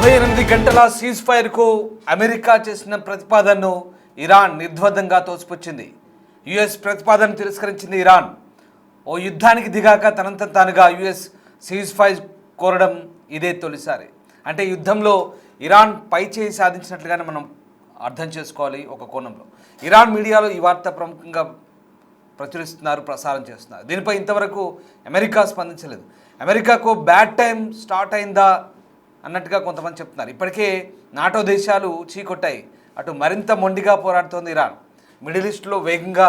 48 గంటల seize ఫైర్కు America చేసిన ప్రతిపాదనను ఇరాన్ నిర్ద్వందంగా తోసిపుచ్చింది. యుఎస్ ప్రతిపాదనను తిరస్కరించింది ఇరాన్. ఓ యుద్ధానికి దిగాక తనంత తానుగా యుఎస్ సీజ్ ఫైర్ కోరడం ఇదే తొలిసారి. అంటే యుద్ధంలో ఇరాన్ పైచేయి సాధించినట్లుగానే మనం అర్థం చేసుకోవాలి. ఒక కోణంలో ఇరాన్ మీడియాలో ఈ వార్త ప్రముఖంగా ప్రచురిస్తున్నారు, ప్రసారం చేస్తున్నారు. దీనిపై ఇంతవరకు అమెరికా స్పందించలేదు. అమెరికాకు బ్యాడ్ టైం స్టార్ట్ అయిందా అన్నట్టుగా కొంతమంది చెప్తున్నారు. ఇప్పటికే నాటో దేశాలు చీకొట్టాయి. అటు మరింత మొండిగా పోరాడుతోంది ఇరాన్. మిడిల్ ఈస్ట్లో వేగంగా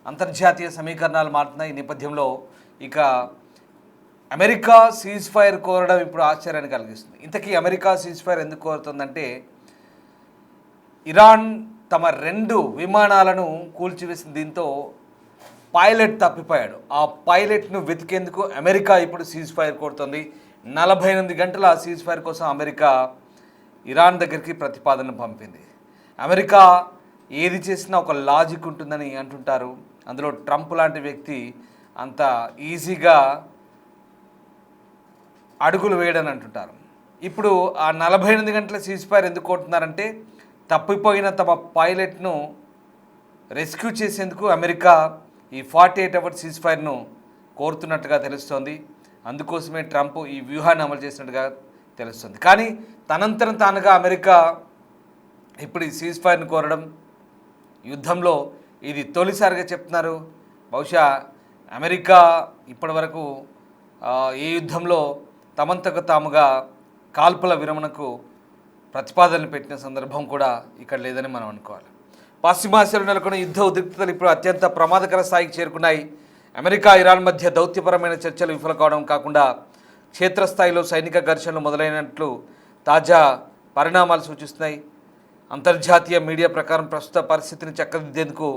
అంతర్జాతీయ సమీకరణాలు మారుతున్నాయి. ఈ నేపథ్యంలో ఇక అమెరికా సీజ్ ఫైర్ కోరడం ఇప్పుడు ఆశ్చర్యాన్ని కలిగిస్తుంది. ఇంతకీ అమెరికా సీజ్ ఫైర్ ఎందుకు కోరుతుందంటే, ఇరాన్ తమ 2 విమానాలను కూల్చివేసిన దీంతో పైలట్ తప్పిపోయాడు. ఆ పైలట్ను వెతికేందుకు అమెరికా ఇప్పుడు సీజ్ ఫైర్ కోరుతుంది. 48 గంటల సీజ్ ఫైర్ కోసం అమెరికా ఇరాన్ దగ్గరికి ప్రతిపాదన పంపింది. అమెరికా ఏది చేసినా ఒక లాజిక్ ఉంటుందని అంటుంటారు. అందులో ట్రంప్ లాంటి వ్యక్తి అంత ఈజీగా అడుగులు వేయడని అంటుంటారు. ఇప్పుడు ఆ 48 గంటల సీజ్ ఫైర్ ఎందుకు కోరుతున్నారంటే, తప్పిపోయిన తమ పైలట్ను రెస్క్యూ చేసేందుకు అమెరికా ఈ 48 అవర్స్ సీజ్ ఫైర్ను కోరుతున్నట్టుగా తెలుస్తోంది. అందుకోసమే ట్రంప్ ఈ వ్యూహాన్ని అమలు చేసినట్టుగా తెలుస్తుంది. కానీ తనంతరం తానుగా అమెరికా ఇప్పుడు ఈ సీజ్ ఫైర్ను కోరడం యుద్ధంలో ఇది తొలిసారిగా చెప్తున్నారు. బహుశా అమెరికా ఇప్పటి వరకు ఈ యుద్ధంలో తమంతకు తాముగా కాల్పుల విరమణకు ప్రతిపాదనలు పెట్టిన సందర్భం కూడా ఇక్కడ లేదని మనం అనుకోవాలి. పశ్చిమాసియాలో నెలకొన్న యుద్ధ ఉద్రిక్తతలు ఇప్పుడు అత్యంత ప్రమాదకర స్థాయికి చేరుకున్నాయి. అమెరికా ఇరాన్ మధ్య దౌత్యపరమైన చర్చలు విఫలం కావడం కాకుండా క్షేత్రస్థాయిలో సైనిక ఘర్షణలు మొదలైనట్లు తాజా పరిణామాలు సూచిస్తున్నాయి. అంతర్జాతీయ మీడియా ప్రకారం ప్రస్తుత పరిస్థితిని చక్కదిద్దేందుకు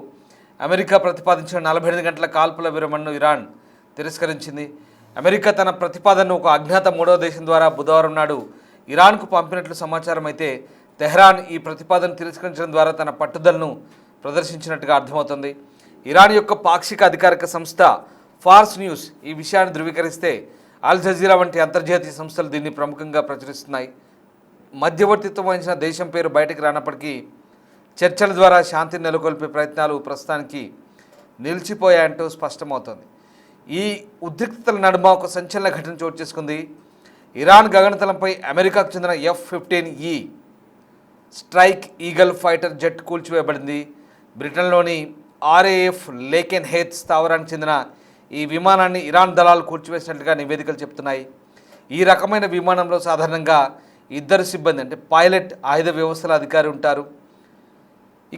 అమెరికా ప్రతిపాదించిన 48 గంటల కాల్పుల విరమణను ఇరాన్ తిరస్కరించింది. అమెరికా తన ప్రతిపాదనను ఒక అజ్ఞాత 3వ దేశం ద్వారా బుధవారం నాడు ఇరాన్కు పంపినట్లు సమాచారం. అయితే తెహ్రాన్ ఈ ప్రతిపాదన తిరస్కరించడం ద్వారా తన పట్టుదలను ప్రదర్శించినట్టుగా అర్థమవుతుంది. ఇరాన్ యొక్క పాక్షిక అధికారిక సంస్థ ఫార్స్ న్యూస్ ఈ విషయాన్ని ధృవీకరిస్తే అల్ జజీరా వంటి అంతర్జాతీయ సంస్థలు దీన్ని ప్రముఖంగా ప్రచురిస్తున్నాయి. మధ్యవర్తిత్వం వహించిన దేశం పేరు బయటకు రానప్పటికీ చర్చల ద్వారా శాంతిని నెలకొల్పే ప్రయత్నాలు ప్రస్తుతానికి నిలిచిపోయాయంటూ స్పష్టమవుతోంది. ఈ ఉద్రిక్తతల నడుమ ఒక సంచలన ఘటన చోటు చేసుకుంది. ఇరాన్ గగనతలంపై అమెరికాకు చెందిన F-15E strike eagle fighter jet కూల్చివేయబడింది. బ్రిటన్లోని RAF లేకెన్ హేత్ స్థావరానికి చెందిన ఈ విమానాన్ని ఇరాన్ దళాలు కూల్చివేసినట్లుగా నివేదికలు చెప్తున్నాయి. ఈ రకమైన విమానంలో సాధారణంగా 2 సిబ్బంది అంటే పైలట్, ఆయుధ వ్యవస్థల అధికారి ఉంటారు.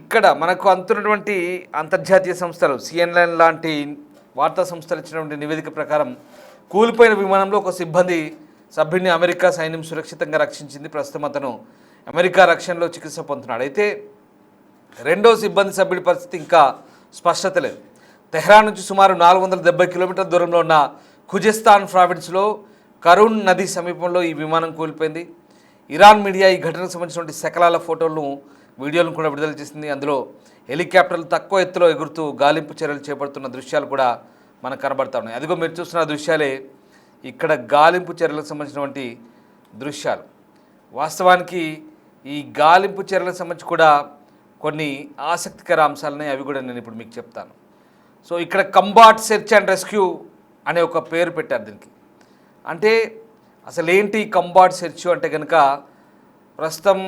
ఇక్కడ మనకు అందుతున్నటువంటి అంతర్జాతీయ సంస్థలు CNN లాంటి వార్తా సంస్థలు ఇచ్చినటువంటి నివేదిక ప్రకారం కూలిపోయిన విమానంలో ఒక సిబ్బంది సభ్యుడిని అమెరికా సైన్యం సురక్షితంగా రక్షించింది. ప్రస్తుతం అతను అమెరికా రక్షణలో చికిత్స పొందుతున్నాడు. అయితే 2వ సిబ్బంది సభ్యుడి పరిస్థితి ఇంకా స్పష్టత లేదు. తెహ్రాన్ నుంచి సుమారు 470 కిలోమీటర్ల దూరంలో ఉన్న ఖుజెస్తాన్ ప్రావిన్స్లో కరూన్ నది సమీపంలో ఈ విమానం కూలిపోయింది. ఇరాన్ మీడియా ఈ ఘటనకు సంబంధించినటువంటి శకలాల ఫోటోలను, వీడియోలను కూడా విడుదల చేసింది. అందులో హెలికాప్టర్లు తక్కువ ఎత్తులో ఎగురుతూ గాలింపు చర్యలు చేపడుతున్న దృశ్యాలు కూడా మనకు కనబడతా ఉన్నాయి. అదిగో మీరు చూస్తున్న దృశ్యాలే ఇక్కడ గాలింపు చర్యలకు సంబంధించినటువంటి దృశ్యాలు. వాస్తవానికి ఈ గాలింపు చర్యలకు సంబంధించి కూడా కొన్ని ఆసక్తికర అంశాలని, అవి కూడా నేను ఇప్పుడు మీకు చెప్తాను. సో ఇక్కడ కంబాట్ సెర్చ్ అండ్ రెస్క్యూ అనే ఒక పేరు పెట్టారు దీనికి. అంటే అసలు ఏంటి కంబాట్ సెర్చ్ అంటే కనుక, ప్రస్తుతం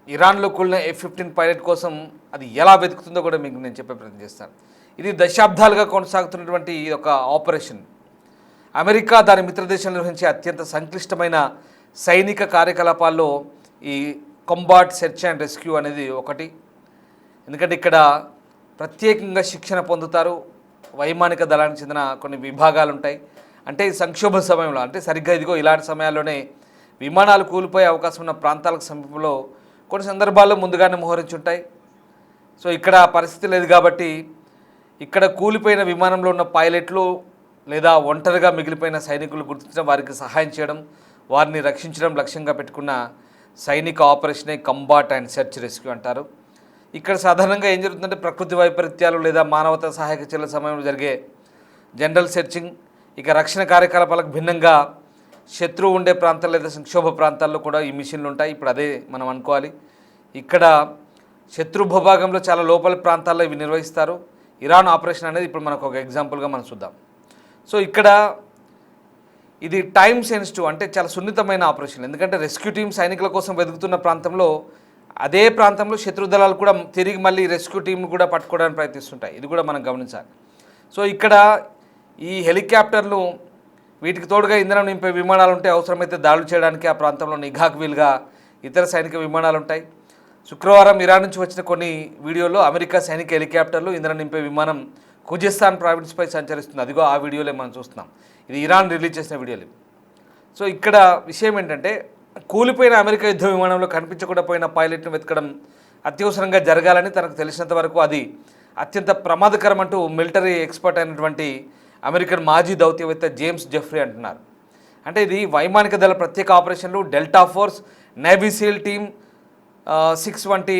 ఇరాన్లో కూలిన F-15 పైలట్ కోసం అది ఎలా వెతుకుతుందో కూడా మీకు నేను చెప్పే ప్రయత్నం చేస్తాను. ఇది దశాబ్దాలుగా కొనసాగుతున్నటువంటి ఈ యొక్క ఆపరేషన్. అమెరికా దాని మిత్రదేశంలో నిర్వహించే అత్యంత సంక్లిష్టమైన సైనిక కార్యకలాపాల్లో ఈ కంబాట్ సెర్చ్ అండ్ రెస్క్యూ అనేది ఒకటి. ఎందుకంటే ఇక్కడ ప్రత్యేకంగా శిక్షణ పొందుతారు. వైమానిక దళానికి చెందిన కొన్ని విభాగాలు ఉంటాయి. అంటే సంక్షోభ సమయంలో, అంటే సరిగ్గా ఇదిగో ఇలాంటి సమయాల్లోనే విమానాలు కూలిపోయే అవకాశం ఉన్న ప్రాంతాలకు సమీపంలో కొన్ని సందర్భాల్లో ముందుగానే మోహరించి ఉంటాయి. సో ఇక్కడ పరిస్థితి లేదు కాబట్టి ఇక్కడ కూలిపోయిన విమానంలో ఉన్న పైలట్లు లేదా ఒంటరిగా మిగిలిపోయిన సైనికులు గుర్తించడం, వారికి సహాయం చేయడం, వారిని రక్షించడం లక్ష్యంగా పెట్టుకున్న సైనిక ఆపరేషనే కంబాట్ అండ్ సెర్చ్ రెస్క్యూ అంటారు. ఇక్కడ సాధారణంగా ఏం జరుగుతుందంటే, ప్రకృతి వైపరీత్యాలు లేదా మానవతా సహాయక చర్యల సమయంలో జరిగే జనరల్ సెర్చింగ్, ఇక రక్షణ కార్యకలాపాలకు భిన్నంగా శత్రువు ఉండే ప్రాంతాలు లేదా సంక్షోభ ప్రాంతాల్లో కూడా ఈ మిషన్లు ఉంటాయి. ఇప్పుడు అదే మనం అనుకోవాలి. ఇక్కడ శత్రు భూభాగంలో చాలా లోపల ప్రాంతాల్లో ఇవి నిర్వహిస్తారు. ఇరాన్ ఆపరేషన్ అనేది ఇప్పుడు మనకు ఒక ఎగ్జాంపుల్గా మనం చూద్దాం. సో ఇక్కడ ఇది టైమ్ సెన్సిటివ్, అంటే చాలా సున్నితమైన ఆపరేషన్. ఎందుకంటే రెస్క్యూ టీమ్ సైనికుల కోసం వెతుకుతున్న ప్రాంతంలో అదే ప్రాంతంలో శత్రు దళాలు కూడా తిరిగి మళ్ళీ రెస్క్యూ టీమ్ కూడా పట్టుకోవడానికి ప్రయత్నిస్తుంటాయి. ఇది కూడా మనం గమనించాలి. సో ఇక్కడ ఈ హెలికాప్టర్లు వీటికి తోడుగా ఇంధనం నింపే విమానాలు ఉంటాయి. అవసరమైతే దాడులు చేయడానికి ఆ ప్రాంతంలో నిఘాకు వీలుగా ఇతర సైనిక విమానాలు ఉంటాయి. శుక్రవారం ఇరాన్ నుంచి వచ్చిన కొన్ని వీడియోలో అమెరికా సైనిక హెలికాప్టర్లు ఇంధనం నింపే విమానం ఖుజిస్తాన్ ప్రావిన్స్పై సంచరిస్తుంది. అదిగో ఆ వీడియోలే మనం చూస్తున్నాం. ఇది ఇరాన్ రిలీజ్ చేసిన వీడియోలు. సో ఇక్కడ విషయం ఏంటంటే కూలిపోయిన అమెరికా యుద్ధ విమానంలో కనిపించకుండా పోయిన పైలట్ను వెతకడం అత్యవసరంగా జరగాలని తనకు తెలిసినంత వరకు అది అత్యంత ప్రమాదకరం అంటూ మిలిటరీ ఎక్స్పర్ట్ అయినటువంటి అమెరికన్ మాజీ దౌత్యవేత్త జేమ్స్ జెఫ్రీ అంటున్నారు. అంటే ఇది వైమానిక దళ ప్రత్యేక ఆపరేషన్లు, delta force, navy seal team 6 వంటి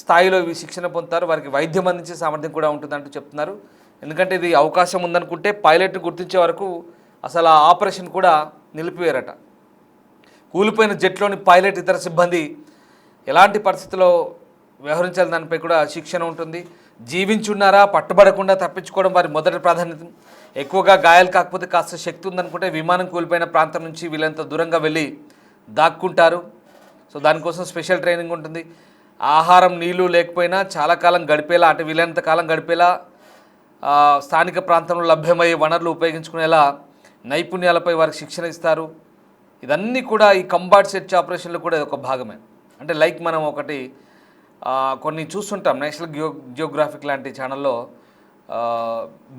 స్థాయిలో ఇవి శిక్షణ పొందుతారు. వారికి వైద్యం అందించే సామర్థ్యం కూడా ఉంటుందంటూ చెప్తున్నారు. ఎందుకంటే ఇది అవకాశం ఉందనుకుంటే పైలట్ను గుర్తించే వరకు అసలు ఆ ఆపరేషన్ కూడా నిలిపివేరట. కూలిపోయిన జెట్లోని పైలట్ ఇతర సిబ్బంది ఎలాంటి పరిస్థితుల్లో వ్యవహరించాలి దానిపై కూడా శిక్షణ ఉంటుంది. జీవించున్నారా, పట్టుబడకుండా తప్పించుకోవడం వారి మొదటి ప్రాధాన్యత. ఎక్కువగా గాయాలు కాకపోతే కాస్త శక్తి ఉందనుకుంటే విమానం కూలిపోయిన ప్రాంతం నుంచి వీళ్ళంత దూరంగా వెళ్ళి దాక్కుంటారు. సో దానికోసం స్పెషల్ ట్రైనింగ్ ఉంటుంది. ఆహారం, నీళ్లు లేకపోయినా చాలా కాలం గడిపేలా, అంటే వీలైనంత కాలం గడిపేలా స్థానిక ప్రాంతంలో లభ్యమయ్యే వనరులు ఉపయోగించుకునేలా నైపుణ్యాలపై వారికి శిక్షణ ఇస్తారు. ఇదన్నీ కూడా ఈ కంబాట్ సెర్చ్ ఆపరేషన్లో కూడా ఒక భాగమే. అంటే లైక్ మనం ఒకటి కొన్ని చూస్తుంటాం నేషనల్ జియోగ్రాఫిక్ లాంటి ఛానల్లో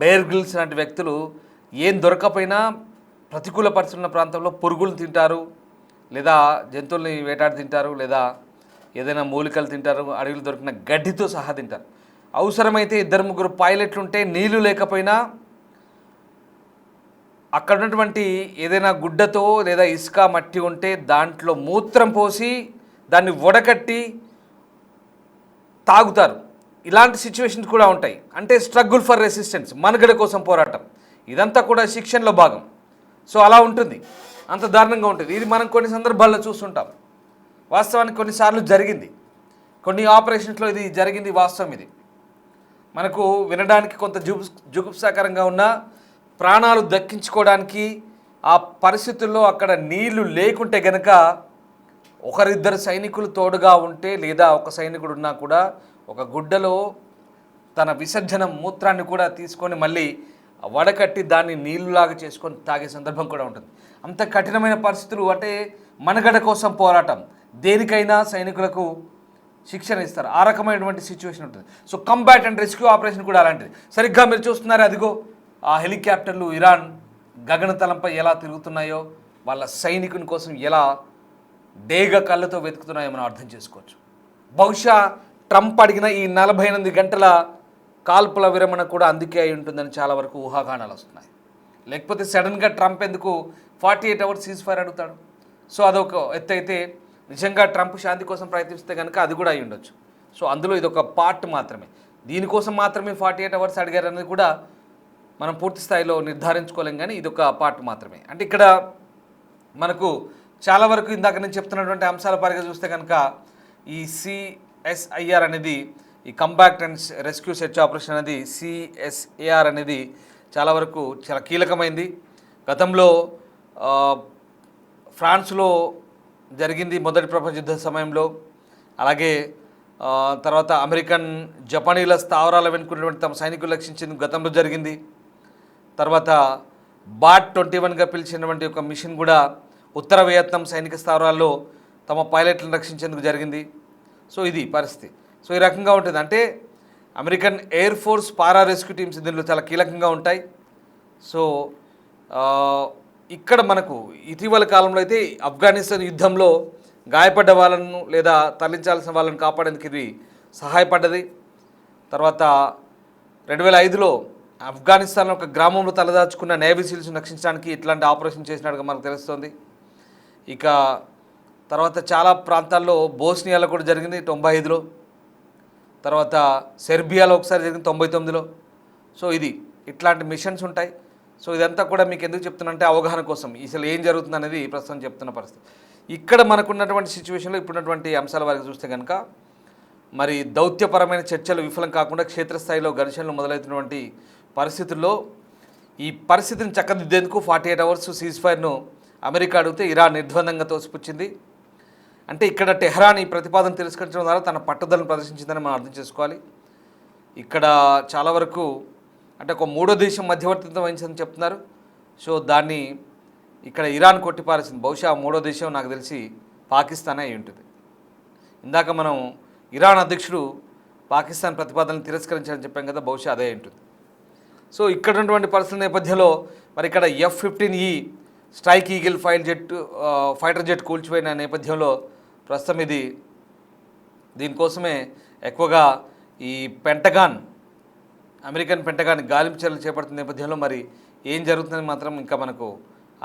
బేర్ గ్రిల్స్ లాంటి వ్యక్తులు ఏం దొరకపోయినా ప్రతికూల పరిస్థితున్న ప్రాంతంలో పురుగులు తింటారు, లేదా జంతువుల్ని వేటాడి తింటారు, లేదా ఏదైనా మూలికలు తింటారు, అడవిలో దొరికిన గడ్డితో సహా తింటారు. అవసరమైతే 2-3 పైలట్లు ఉంటే నీళ్లు లేకపోయినా అక్కడ ఉన్నటువంటి ఏదైనా గుడ్డతో లేదా ఇసుక మట్టి ఉంటే దాంట్లో మూత్రం పోసి దాన్ని వడకట్టి తాగుతారు. ఇలాంటి సిచ్యువేషన్స్ కూడా ఉంటాయి. అంటే స్ట్రగుల్ ఫర్ రెసిస్టెన్స్, మనుగడ కోసం పోరాటం. ఇదంతా కూడా శిక్షణలో భాగం. సో అలా ఉంటుంది, అంత దారుణంగా ఉంటుంది. ఇది మనం కొన్ని సందర్భాల్లో చూస్తుంటాం. వాస్తవానికి కొన్నిసార్లు జరిగింది, కొన్ని ఆపరేషన్స్లో ఇది జరిగింది. వాస్తవం ఇది మనకు వినడానికి కొంత జుగుప్సాకరంగా ఉన్న ప్రాణాలు దక్కించుకోవడానికి ఆ పరిస్థితుల్లో అక్కడ నీళ్లు లేకుంటే గనక ఒకరిద్దరు సైనికులు తోడుగా ఉంటే, లేదా ఒక సైనికుడు ఉన్నా కూడా ఒక గుడ్డలో తన విసర్జన మూత్రాన్ని కూడా తీసుకొని మళ్ళీ వడకట్టి దాన్ని నీళ్ళులాగా చేసుకొని తాగే సందర్భం కూడా ఉంటుంది. అంత కఠినమైన పరిస్థితులు, అంటే మనుగడ కోసం పోరాటం, దేనికైనా సైనికులకు శిక్షణ ఇస్తారు. ఆ రకమైనటువంటి సిచ్యువేషన్ ఉంటుంది. So combat and rescue operation కూడా అలాంటిది. సరిగ్గా మీరు చూస్తున్నారు, అదిగో ఆ హెలికాప్టర్లు ఇరాన్ గగనతలంపై ఎలా తిరుగుతున్నాయో, వాళ్ళ సైనికుని కోసం ఎలా డేగ కళ్ళతో వెతుకుతున్నాయో మనం అర్థం చేసుకోవచ్చు. బహుశా ట్రంప్ అడిగిన ఈ 48 గంటల కాల్పుల విరమణ కూడా అందుకే అయి ఉంటుందని చాలా వరకు ఊహాగానాలు వస్తున్నాయి. లేకపోతే సడన్గా ట్రంప్ ఎందుకు 48 అవర్స్ సీజ్ ఫైర్ అడుగుతాడు? సో అదొక ఎత్తు అయితే, నిజంగా ట్రంప్ శాంతి కోసం ప్రయత్నిస్తే కనుక అది కూడా అయి ఉండొచ్చు. సో అందులో ఇదొక పార్ట్ మాత్రమే. దీనికోసం మాత్రమే 48 అవర్స్ అడిగారు అనేది కూడా మనం పూర్తి స్థాయిలో నిర్ధారించుకోలేం, కానీ ఇదొక పార్ట్ మాత్రమే. అంటే ఇక్కడ మనకు చాలా వరకు ఇందాక నేను చెప్తున్నటువంటి అంశాల పరంగా చూస్తే కనుక ఈ CSIR అనేది, ఈ combat and rescue search operation అనేది, CSAR అనేది చాలా వరకు చాలా కీలకమైంది. గతంలో ఫ్రాన్స్లో జరిగింది మొదటి ప్రపంచ యుద్ధ సమయంలో. అలాగే తర్వాత అమెరికన్, జపానీల స్థావరాల వెనుకున్నటువంటి తమ సైనికులు రక్షించేందుకు గతంలో జరిగింది. తర్వాత బాట్ 21గా పిలిచినటువంటి ఒక మిషన్ కూడా ఉత్తర వియత్నాం సైనిక స్థావరాల్లో తమ పైలట్లను రక్షించేందుకు జరిగింది. సో ఇది పరిస్థితి. సో ఈ రకంగా ఉంటుంది. అంటే అమెరికన్ ఎయిర్ ఫోర్స్ పారా రెస్క్యూ టీమ్స్ దీనిలో చాలా కీలకంగా ఉంటాయి. సో ఇక్కడ మనకు ఇటీవల కాలంలో అయితే ఆఫ్ఘనిస్తాన్ యుద్ధంలో గాయపడ్డ వాళ్ళను లేదా తరలించాల్సిన వాళ్ళని కాపాడేందుకు ఇది సహాయపడ్డది. తర్వాత 2005లో ఆఫ్ఘనిస్తాన్లో ఒక గ్రామంలో తలదాచుకున్న నేవీ సీల్స్ రక్షించడానికి ఇట్లాంటి ఆపరేషన్ చేసినట్టుగా మనకు తెలుస్తుంది. ఇక తర్వాత చాలా ప్రాంతాల్లో బోస్నియాలో కూడా జరిగింది 95లో, తర్వాత సెర్బియాలో ఒకసారి జరిగింది 99లో. సో ఇది ఇట్లాంటి మిషన్స్ ఉంటాయి. సో ఇదంతా కూడా మీకు ఎందుకు చెప్తున్నంటే అవగాహన కోసం అసలు ఏం జరుగుతుంది అనేది ప్రస్తుతం చెప్తున్న పరిస్థితి. ఇక్కడ మనకున్నటువంటి సిచ్యువేషన్లో ఇప్పుడున్నటువంటి అంశాల వారికి చూస్తే కనుక మరి దౌత్యపరమైన చర్చలు విఫలం కాకుండా క్షేత్రస్థాయిలో ఘర్షణలు మొదలవుతున్నటువంటి పరిస్థితుల్లో ఈ పరిస్థితిని చక్కదిద్దేందుకు 48 అవర్స్ సీజ్ ఫైర్ను అమెరికా అడిగితే ఇరాన్ నిర్ద్వందంగా తోసిపుచ్చింది. అంటే ఇక్కడ టెహ్రాన్ ఈ ప్రతిపాదన తిరస్కరించడం ద్వారా తన పట్టుదలను ప్రదర్శించిందని మనం అర్థం చేసుకోవాలి. ఇక్కడ చాలా వరకు అంటే ఒక మూడో దేశం మధ్యవర్తిత్వం వహించిందని చెప్తున్నారు. సో దాన్ని ఇక్కడ ఇరాన్ కొట్టిపారేసింది. బహుశా మూడో దేశం నాకు తెలిసి పాకిస్తాన్ అయి ఉంటుంది. ఇందాక మనం ఇరాన్ అధ్యక్షుడు పాకిస్తాన్ ప్రతిపాదనలు తిరస్కరించాలని చెప్పాం కదా, బహుశా అదే ఉంటుంది. సో ఇక్కడ ఉన్నటువంటి పరిస్థితుల నేపథ్యంలో మరి ఇక్కడ F-15E strike eagle fighter jet కూల్చిపోయిన నేపథ్యంలో ప్రస్తుతం ఇది దీనికోసమే ఎక్కువగా ఈ పెంటగాన్ అమెరికన్ పెంటగాన్ గాలింపు చర్యలు చేపడుతున్న నేపథ్యంలో మరి ఏం జరుగుతుందని మాత్రం ఇంకా మనకు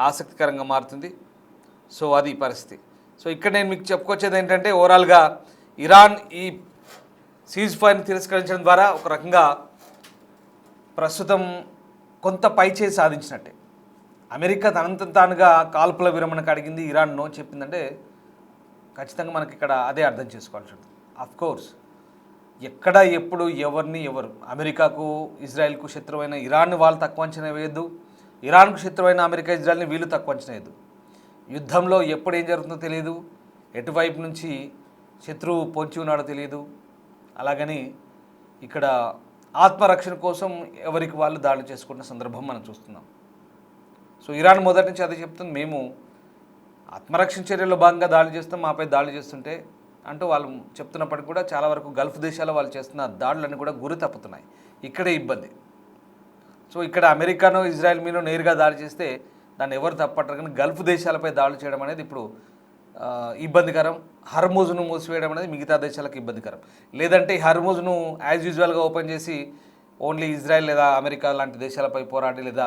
ఆసక్తికరంగా మారుతుంది. సో అది పరిస్థితి. సో ఇక్కడ నేను మీకు చెప్పుకొచ్చేది ఏంటంటే ఓవరాల్గా ఇరాన్ ఈ సీజ్ ఫైర్ని తిరస్కరించడం ద్వారా ఒక రకంగా ప్రస్తుతం కొంత పైచేయి సాధించినట్టే. అమెరికా తనంత తానుగా కాల్పుల విరమణకు అడిగింది, ఇరాన్ నో చెప్పిందంటే ఖచ్చితంగా మనకి ఇక్కడ అదే అర్థం చేసుకోవాల్సి ఉంటుంది. అఫ్కోర్స్ ఎక్కడ ఎప్పుడు ఎవరు అమెరికాకు ఇజ్రాయెల్కు శత్రువైన ఇరాన్ని వాళ్ళు తక్కువ అంచనా వేయద్దు, ఇరాన్కు శత్రువైన అమెరికా ఇజ్రాయెల్ని వీళ్ళు తక్కువ అంచనా వేయద్దు. యుద్ధంలో ఎప్పుడు ఏం జరుగుతుందో తెలియదు, ఎటువైపు నుంచి శత్రువు పొంచి ఉన్నాడో తెలియదు. అలాగని ఇక్కడ ఆత్మరక్షణ కోసం ఎవరికి వాళ్ళు దాడులు చేసుకున్న సందర్భం మనం చూస్తున్నాం. సో ఇరాన్ మొదటి నుంచి అదే చెప్తుంది, మేము ఆత్మరక్షణ చర్యల్లో భాగంగా దాడులు చేస్తాం, మాపై దాడులు చేస్తుంటే అంటూ వాళ్ళు చెప్తున్నప్పటికీ కూడా చాలా వరకు గల్ఫ్ దేశాల్లో వాళ్ళు చేస్తున్న దాడులన్నీ కూడా గురి తప్పుతున్నాయి. ఇక్కడే ఇబ్బంది. సో ఇక్కడ అమెరికానో ఇజ్రాయెల్ మీనో నేరుగా దాడి చేస్తే దాన్ని ఎవరు తప్పట్టరు, కానీ గల్ఫ్ దేశాలపై దాడులు చేయడం అనేది ఇప్పుడు ఇబ్బందికరం. హర్మూజ్ను మూసివేయడం అనేది మిగతా దేశాలకు ఇబ్బందికరం. లేదంటే ఈ హర్మూజ్ను యాజ్ యూజువల్గా ఓపెన్ చేసి ఓన్లీ ఇజ్రాయెల్ లేదా అమెరికా లాంటి దేశాలపై పోరాడి లేదా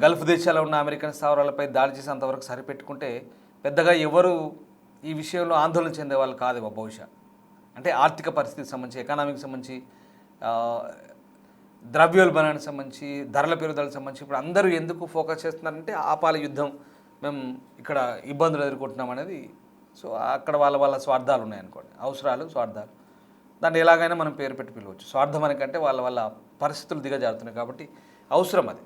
గల్ఫ్ దేశాల్లో ఉన్న అమెరికన్ స్థావరాలపై దాడి చేసి అంతవరకు సరిపెట్టుకుంటే పెద్దగా ఎవరు ఈ విషయంలో ఆందోళన చెందే వాళ్ళు కాదేమో బహుశా. అంటే ఆర్థిక పరిస్థితికి సంబంధించి, ఎకానమీకి సంబంధించి, ద్రవ్యోల్బణానికి సంబంధించి, ధరల పెరుగుదలకు సంబంధించి ఇప్పుడు అందరూ ఎందుకు ఫోకస్ చేస్తున్నారంటే ఆపాల యుద్ధం, మేము ఇక్కడ ఇబ్బందులు ఎదుర్కొంటున్నాం అనేది. సో అక్కడ వాళ్ళ స్వార్థాలు ఉన్నాయనుకోండి, అవసరాలు స్వార్థాలు, దాన్ని ఎలాగైనా మనం పేరు పెట్టి పిలవచ్చు. స్వార్థం అనికంటే వాళ్ళ పరిస్థితులు దిగజారుతున్నాయి కాబట్టి అవసరం అది.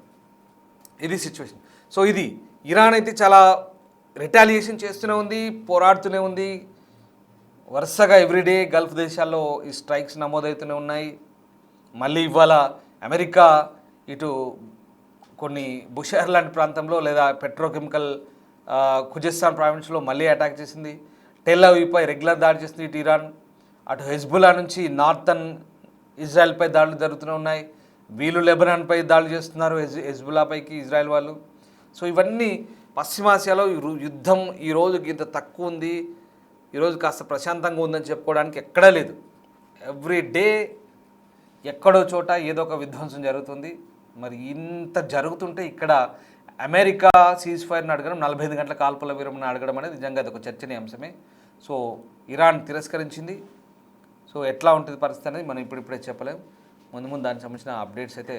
ఇది సిచ్యువేషన్. సో ఇది ఇరాన్ అయితే చాలా రిటాలియేషన్ చేస్తూనే ఉంది, పోరాడుతూనే ఉంది. వరుసగా ఎవ్రీడే గల్ఫ్ దేశాల్లో ఈ స్ట్రైక్స్ నమోదవుతూనే ఉన్నాయి. మళ్ళీ ఇవాళ అమెరికా ఇటు కొన్ని బుషహర్ లాంటి ప్రాంతంలో లేదా పెట్రోకెమికల్ ఖుజెస్తాన్ ప్రావిన్స్లో మళ్ళీ అటాక్ చేసింది. టెల్ అవీవ్పై రెగ్యులర్ దాడి చేసింది ఇటు ఇరాన్. అటు హెజ్బుల్లా నుంచి నార్థన్ ఇజ్రాయెల్పై దాడులు జరుగుతూనే ఉన్నాయి. వీళ్ళు లెబనాన్పై దాడులు చేస్తున్నారు, హెజ్బుల్లాపైకి ఇజ్రాయెల్ వాళ్ళు. సో ఇవన్నీ పశ్చిమాసియాలో యుద్ధం ఈరోజు ఇంత తక్కువ ఉంది, ఈరోజు కాస్త ప్రశాంతంగా ఉందని చెప్పుకోవడానికి ఎక్కడా లేదు. ఎవ్రీ డే ఎక్కడో చోట ఏదో ఒక విధ్వంసం జరుగుతుంది. మరి ఇంత జరుగుతుంటే ఇక్కడ అమెరికా సీజ్ ఫైర్ని అడగడం, 45 గంటల కాల్పుల విరమణ అడగడం అనేది నిజంగా అది ఒక చర్చనీయాంశమే. సో ఇరాన్ తిరస్కరించింది. సో ఎట్లా ఉంటుంది పరిస్థితి అనేది మనం ఇప్పుడిప్పుడే చెప్పలేం. ముందు దానికి సంబంధించిన అప్డేట్స్ అయితే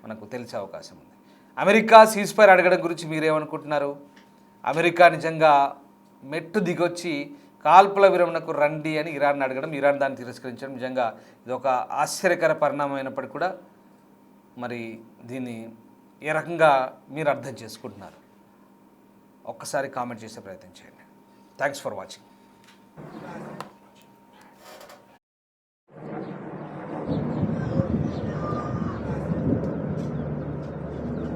మనకు తెలిసే అవకాశం ఉంది. అమెరికా సీజ్ ఫైర్ అడగడం గురించి మీరేమనుకుంటున్నారు? అమెరికా నిజంగా మెట్టు దిగొచ్చి కాల్పుల విరమణకు రండి అని ఇరాన్ అడగడం, ఇరాన్ దాన్ని తిరస్కరించడం నిజంగా ఇది ఒక ఆశ్చర్యకర పరిణామం అయినప్పటికీ కూడా మరి దీన్ని ఏ రకంగా మీరు అర్థం చేసుకుంటున్నారు ఒక్కసారి కామెంట్ చేసే ప్రయత్నం చేయండి. Thanks for watching.